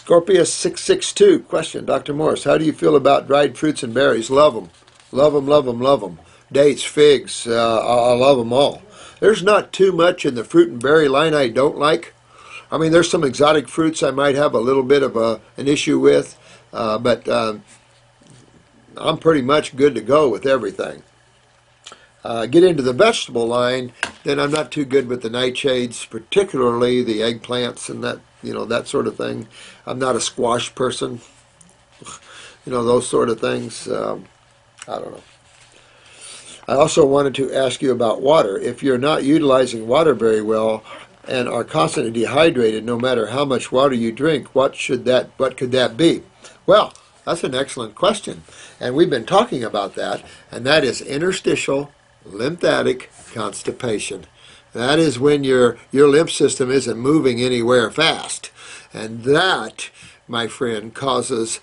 Scorpius 662, question, Dr. Morse, how do you feel about dried fruits and berries? Love them. Love them, love them, love them. Dates, figs, I love them all. There's not too much in the fruit and berry line I don't like. I mean, there's some exotic fruits I might have a little bit of an issue with, but I'm pretty much good to go with everything. Get into the vegetable line, then I'm not too good with the nightshades, particularly the eggplants and that, that sort of thing. I'm not a squash person, those sort of things. I don't know. I also wanted to ask you about water. If you're not utilizing water very well and are constantly dehydrated, no matter how much water you drink, what could that be? Well, that's an excellent question, and we've been talking about that, and that is interstitial lymphatic constipation. That is when your lymph system isn't moving anywhere fast, and that, my friend, causes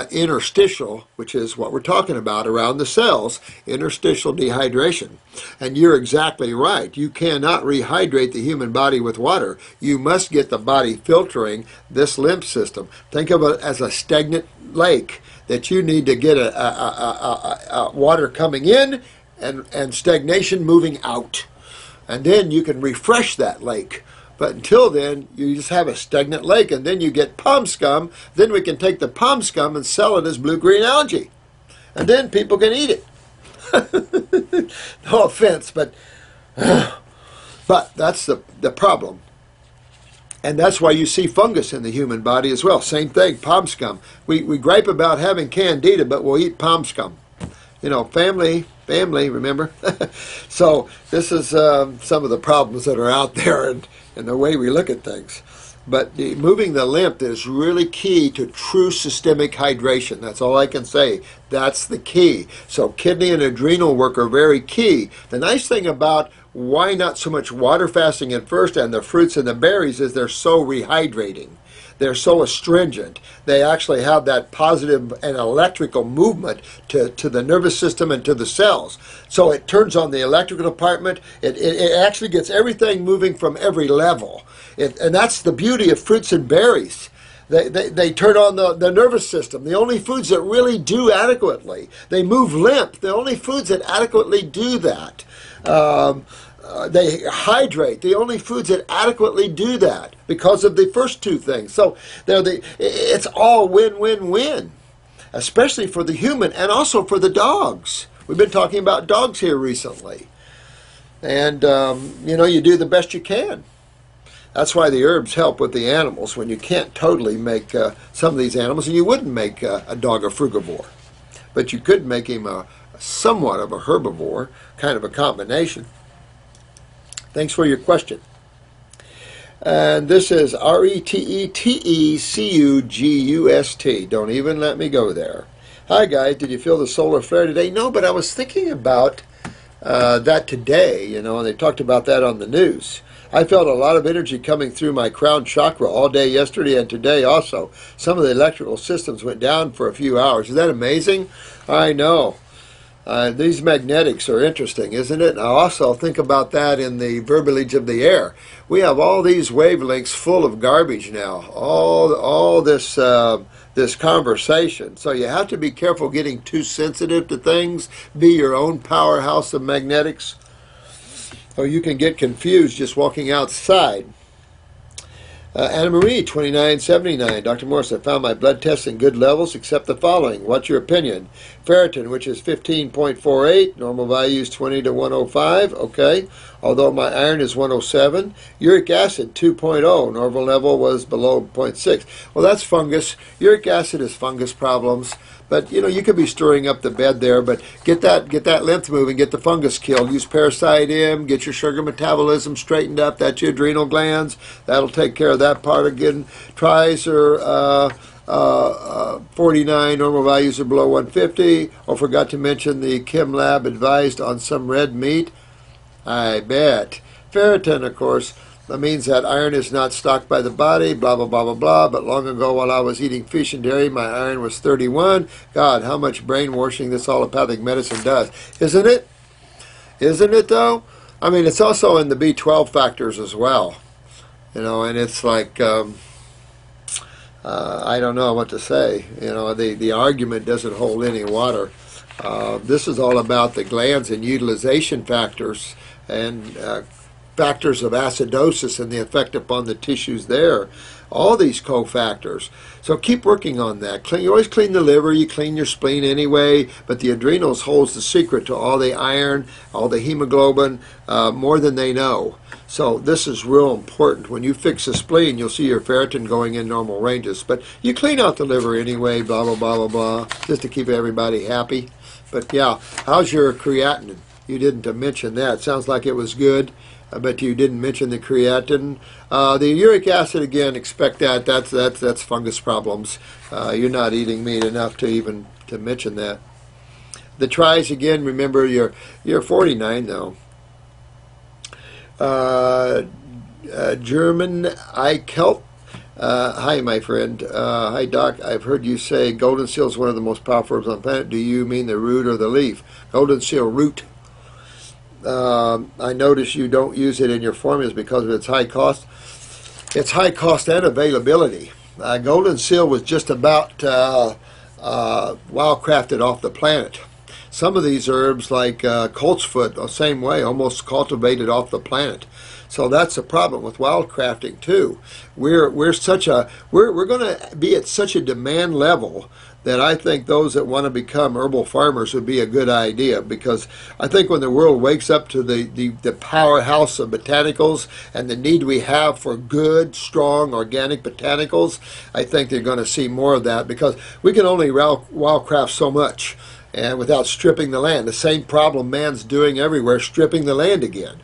interstitial, which is what we're talking about around the cells, interstitial dehydration. And you're exactly right. You cannot rehydrate the human body with water. You must get the body filtering this lymph system. Think of it as a stagnant lake that you need to get water coming in and stagnation moving out. And then you can refresh that lake. But until then, you just have a stagnant lake, and then you get palm scum. Then we can take the palm scum and sell it as blue-green algae. And then people can eat it. No offense, but that's the problem. And that's why you see fungus in the human body as well. Same thing, palm scum. We gripe about having candida, but we'll eat palm scum. Family, remember? So this is some of the problems that are out there and the way we look at things. But moving the lymph is really key to true systemic hydration. That's all I can say. That's the key. So kidney and adrenal work are very key. The nice thing about why not so much water fasting at first and the fruits and the berries is they're so rehydrating. They're so astringent. They actually have that positive and electrical movement to the nervous system and to the cells. So it turns on the electrical department. It actually gets everything moving from every level. And that's the beauty of fruits and berries. They turn on the nervous system. The only foods that really do adequately. They move lymph. The only foods that adequately do that. They hydrate. The only foods that adequately do that because of the first two things. So it's all win-win-win, especially for the human and also for the dogs. We've been talking about dogs here recently. And, you do the best you can. That's why the herbs help with the animals when you can't totally make some of these animals. And you wouldn't make a dog a frugivore. But you could make him somewhat of a herbivore, kind of a combination. Thanks for your question. And this is RETETECUGUST. Don't even let me go there. Hi guys, did you feel the solar flare today? No, but I was thinking about that today, and they talked about that on the news. I felt a lot of energy coming through my crown chakra all day yesterday and today also. Some of the electrical systems went down for a few hours. Is that amazing? I know. These magnetics are interesting, isn't it? I also think about that in the verbiage of the air. We have all these wavelengths full of garbage now, all this this conversation. So you have to be careful getting too sensitive to things. Be your own powerhouse of magnetics, or you can get confused just walking outside. Anna Marie, 2979. Dr. Morse, I found my blood tests in good levels except the following. What's your opinion? Ferritin, which is 15.48. Normal value is 20 to 105. Okay. Although my iron is 107. Uric acid, 2.0. Normal level was below 0.6. Well, that's fungus. Uric acid is fungus problems. But, you could be stirring up the bed there, but get that lymph moving, get the fungus killed. Use Parasite M, get your sugar metabolism straightened up. That's your adrenal glands. That'll take care of that part again. Tricer, 49, normal values are below 150. Oh, forgot to mention the Chem Lab advised on some red meat. I bet. Ferritin, of course, that means that iron is not stocked by the body, blah, blah, blah, blah, blah. But long ago, while I was eating fish and dairy, my iron was 31. God, how much brainwashing this allopathic medicine does. Isn't it? Isn't it, though? I mean, it's also in the B12 factors as well. And it's like, I don't know what to say. You know, the argument doesn't hold any water. This is all about the glands and utilization factors and factors of acidosis and the effect upon the tissues there. All these cofactors. So keep working on that. You always clean the liver, you clean your spleen anyway, but the adrenals holds the secret to all the iron, all the hemoglobin, more than they know. So this is real important. When you fix the spleen, you'll see your ferritin going in normal ranges. But you clean out the liver anyway, blah, blah, blah, blah, blah, just to keep everybody happy. But yeah, how's your creatinine? You didn't mention that. Sounds like it was good. But you didn't mention the creatinine. The uric acid, again, expect that. That's fungus problems. You're not eating meat enough to even to mention that. The tries, again, remember you're 49 now. German Eichelt. Hi, my friend. Hi, Doc. I've heard you say Goldenseal is one of the most powerful herbs on the planet. Do you mean the root or the leaf? Goldenseal root. I notice you don't use it in your formulas because of its high cost. It's high cost and availability. Goldenseal was just about wildcrafted off the planet. Some of these herbs, like coltsfoot, the same way, almost cultivated off the planet. So that's the problem with wildcrafting too. We're going to be at such a demand level that I think those that want to become herbal farmers would be a good idea, because I think when the world wakes up to the powerhouse of botanicals and the need we have for good, strong, organic botanicals, I think they're going to see more of that, because we can only wildcraft so much and without stripping the land. The same problem man's doing everywhere, stripping the land again.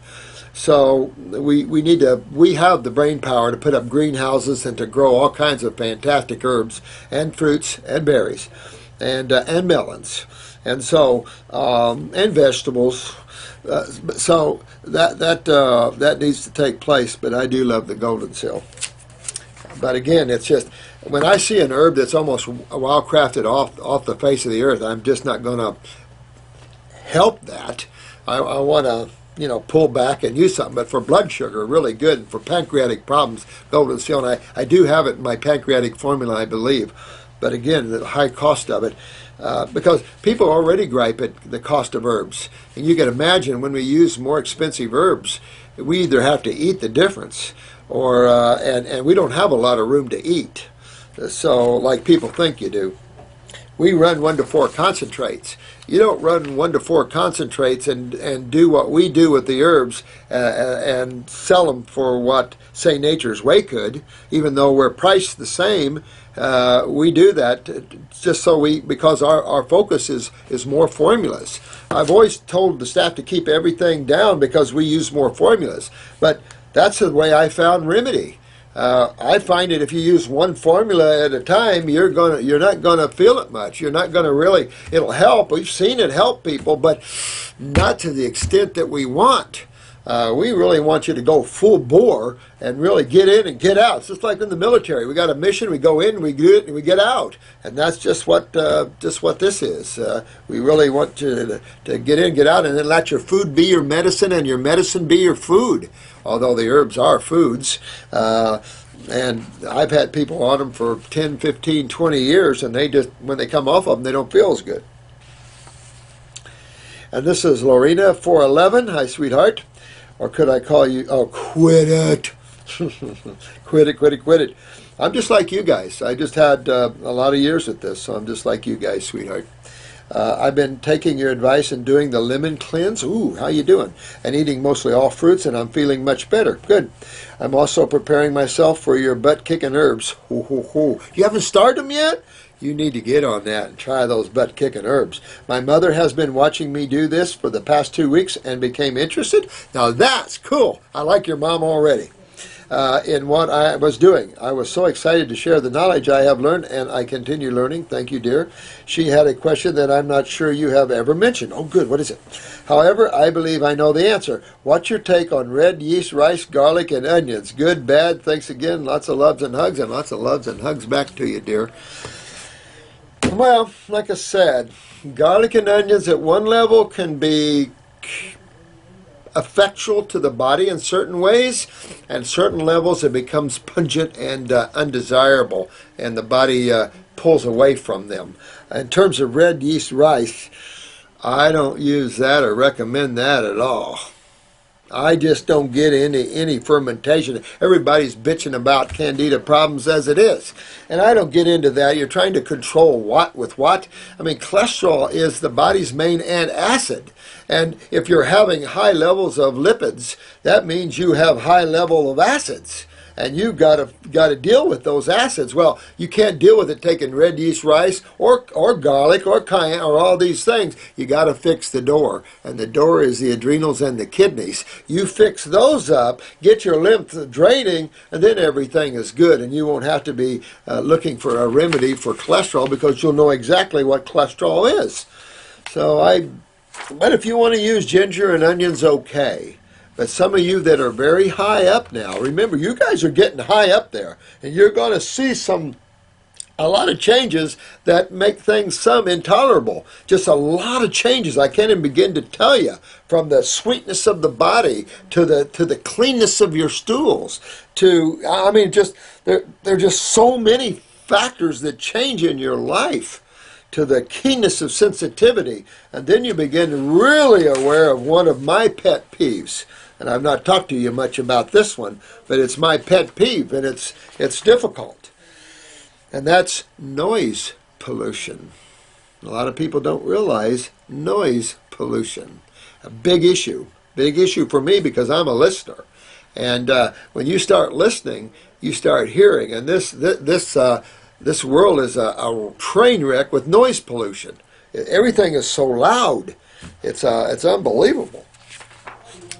So we have the brain power to put up greenhouses and to grow all kinds of fantastic herbs and fruits and berries and melons, and so and vegetables. So that needs to take place. But I do love the Goldenseal. But again, it's just when I see an herb that's almost wildcrafted off the face of the earth, I'm just not going to help that. I want to, pull back and use something. But for blood sugar, really good. And for pancreatic problems, Goldenseal. And I do have it in my pancreatic formula, I believe. But again, the high cost of it, because people already gripe at the cost of herbs. And you can imagine when we use more expensive herbs, we either have to eat the difference, or and we don't have a lot of room to eat. So, like people think you do. We run 1 to 4 concentrates. You don't run 1 to 4 concentrates and do what we do with the herbs and sell them for what, say, Nature's Way could, even though we're priced the same. We do that just because our focus is more formulas. I've always told the staff to keep everything down because we use more formulas, but that's the way I found remedy. I find that if you use one formula at a time, you're not gonna feel it much. You're not gonna really. It'll help. We've seen it help people, but not to the extent that we want. We really want you to go full bore and really get in and get out. It's just like in the military. We got a mission. We go in, we do it, and we get out. And that's just what this is. We really want to get in, get out, and then let your food be your medicine and your medicine be your food. Although the herbs are foods. And I've had people on them for 10, 15, 20 years, and when they come off of them, they don't feel as good. And this is Lorena 411. Hi, sweetheart. Or could I call you? Oh, quit it. Quit it. I'm just like you guys. I just had a lot of years at this, so I'm just like you guys, sweetheart. I've been taking your advice and doing the lemon cleanse. Ooh, how you doing? And eating mostly all fruits, and I'm feeling much better. Good. I'm also preparing myself for your butt-kicking herbs. You haven't started them yet? You need to get on that and try those butt-kicking herbs. My mother has been watching me do this for the past 2 weeks and became interested. Now that's cool. I like your mom already. In what I was doing. I was so excited to share the knowledge I have learned, and I continue learning. Thank you, dear. She had a question that I'm not sure you have ever mentioned. Oh, good. What is it? However, I believe I know the answer. What's your take on red yeast, rice, garlic, and onions? Good, bad? Thanks again. Lots of loves and hugs, and lots of loves and hugs back to you, dear. Well, like I said, garlic and onions at one level can be effectual to the body in certain ways, and certain levels it becomes pungent and undesirable, and the body pulls away from them. In terms of red yeast rice, I don't use that or recommend that at all. I just don't get into any fermentation. Everybody's bitching about candida problems as it is. And I don't get into that. You're trying to control what with what? I mean, cholesterol is the body's main antacid. And if you're having high levels of lipids, that means you have high level of acids. And you've got to deal with those acids. Well, you can't deal with it taking red yeast rice or garlic or cayenne or all these things. You got to fix the door, and the door is the adrenals and the kidneys. You fix those up, get your lymph draining, and then everything is good, and you won't have to be looking for a remedy for cholesterol because you'll know exactly what cholesterol is. But if you want to use ginger and onions, okay. But some of you that are very high up now, remember, you guys are getting high up there, and you're going to see a lot of changes that make things some intolerable. Just a lot of changes. I can't even begin to tell you, from the sweetness of the body to the cleanness of your stools. I mean, just there are just so many factors that change in your life, to the keenness of sensitivity, and then you begin really aware of one of my pet peeves. And I've not talked to you much about this one, but it's my pet peeve, and it's difficult. And that's noise pollution. A lot of people don't realize noise pollution. A big issue for me because I'm a listener. And when you start listening, you start hearing. And this world is a train wreck with noise pollution. Everything is so loud. It's unbelievable.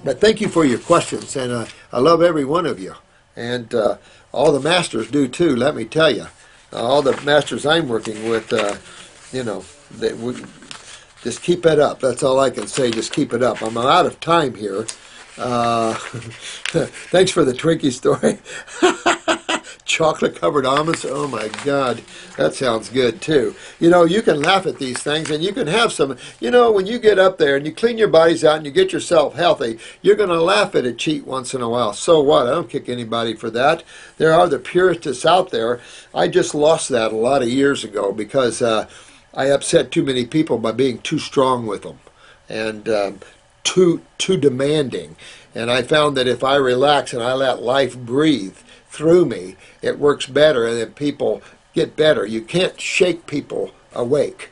But thank you for your questions, and I love every one of you. And all the masters do too, let me tell you. All the masters I'm working with, just keep it up. That's all I can say, just keep it up. I'm out of time here. Thanks for the Twinkie story. Chocolate-covered almonds, oh my God, that sounds good too. You know, you can laugh at these things, and you can have some, when you get up there and you clean your bodies out and you get yourself healthy, you're going to laugh at a cheat once in a while. So what? I don't kick anybody for that. There are the purists out there. I just lost that a lot of years ago because I upset too many people by being too strong with them and too demanding. And I found that if I relax and I let life breathe through me, it works better, and then people get better. You can't shake people awake,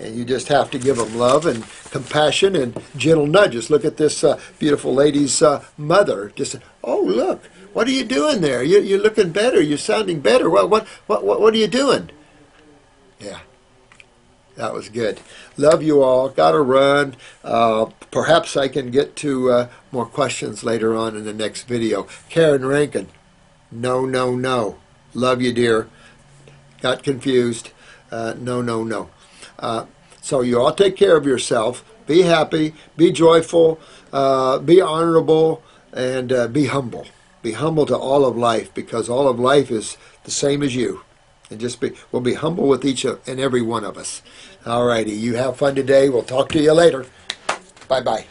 and you just have to give them love and compassion and gentle nudges. Look at this beautiful lady's mother. Just, oh look, what are you doing there? You're looking better. You're sounding better. Well, what are you doing? Yeah. That was good. Love you all. Got to run. Perhaps I can get to more questions later on in the next video. Karen Rankin. No, no, no. Love you, dear. Got confused. No. So you all take care of yourself. Be happy. Be joyful. Be honorable. And be humble. Be humble to all of life, because all of life is the same as you. And we'll be humble with each and every one of us. All righty. You have fun today. We'll talk to you later. Bye-bye.